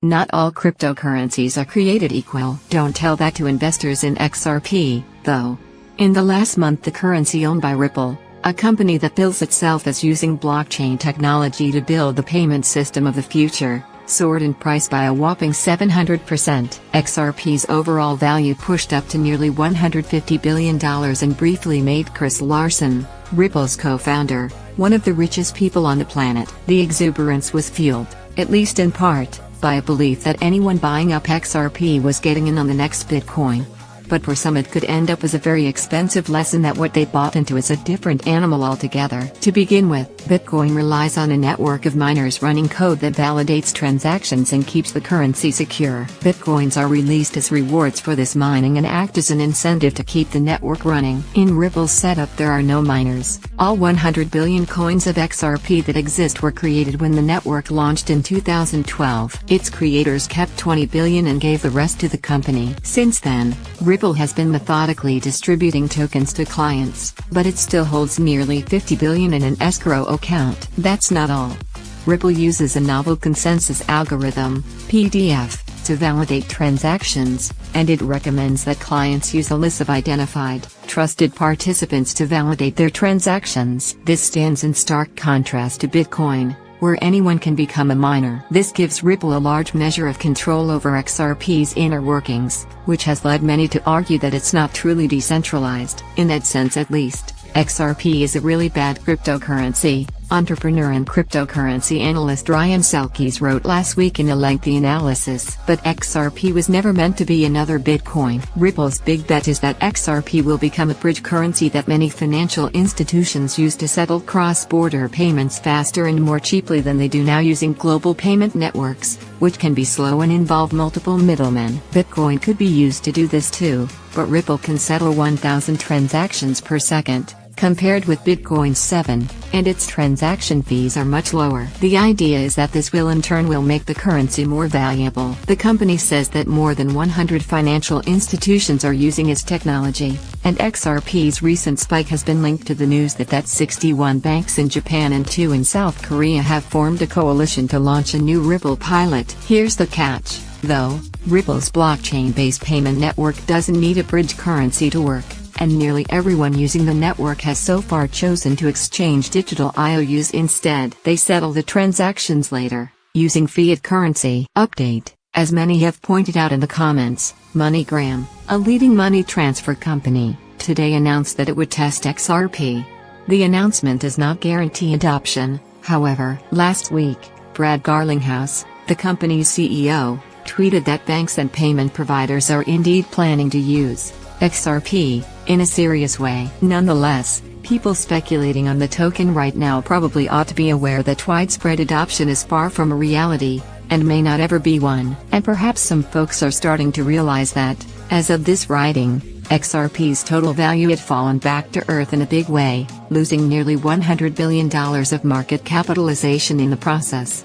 Not all cryptocurrencies are created equal. Don't tell that to investors in XRP, though. In the last month, the currency owned by Ripple, a company that bills itself as using blockchain technology to build the payment system of the future, soared in price by a whopping 700%. XRP's overall value pushed up to nearly $150 billion and briefly made Chris Larsen, Ripple's co-founder, one of the richest people on the planet. The exuberance was fueled, at least in part, by a belief that anyone buying up XRP was getting in on the next Bitcoin. But for some it could end up as a very expensive lesson that what they bought into is a different animal altogether. To begin with, Bitcoin relies on a network of miners running code that validates transactions and keeps the currency secure. Bitcoins are released as rewards for this mining and act as an incentive to keep the network running. In Ripple's setup there are no miners. All 100 billion coins of XRP that exist were created when the network launched in 2012. Its creators kept 20 billion and gave the rest to the company. Since then, Ripple has been methodically distributing tokens to clients, but it still holds nearly 50 billion in an escrow account. That's not all. Ripple uses a novel consensus algorithm, PDF, to validate transactions, and it recommends that clients use a list of identified, trusted participants to validate their transactions. This stands in stark contrast to Bitcoin, where anyone can become a miner. This gives Ripple a large measure of control over XRP's inner workings, which has led many to argue that it's not truly decentralized. In that sense at least, XRP is a really bad cryptocurrency, entrepreneur and cryptocurrency analyst Ryan Selkis wrote last week in a lengthy analysis. But XRP was never meant to be another Bitcoin. Ripple's big bet is that XRP will become a bridge currency that many financial institutions use to settle cross-border payments faster and more cheaply than they do now using global payment networks, which can be slow and involve multiple middlemen. Bitcoin could be used to do this too, but Ripple can settle 1,000 transactions per second, compared with Bitcoin's 7, and its transaction fees are much lower. The idea is that this will in turn make the currency more valuable. The company says that more than 100 financial institutions are using its technology, and XRP's recent spike has been linked to the news that 61 banks in Japan and 2 in South Korea have formed a coalition to launch a new Ripple pilot. Here's the catch, though: Ripple's blockchain-based payment network doesn't need a bridge currency to work, and nearly everyone using the network has so far chosen to exchange digital IOUs instead. They settle the transactions later, using fiat currency. Update: as many have pointed out in the comments, MoneyGram, a leading money transfer company, today announced that it would test XRP. The announcement does not guarantee adoption, however. Last week, Brad Garlinghouse, the company's CEO, tweeted that banks and payment providers are indeed planning to use XRP in a serious way. Nonetheless, people speculating on the token right now probably ought to be aware that widespread adoption is far from a reality, and may not ever be one. And perhaps some folks are starting to realize that, as of this writing, XRP's total value had fallen back to earth in a big way, losing nearly $100 billion of market capitalization in the process.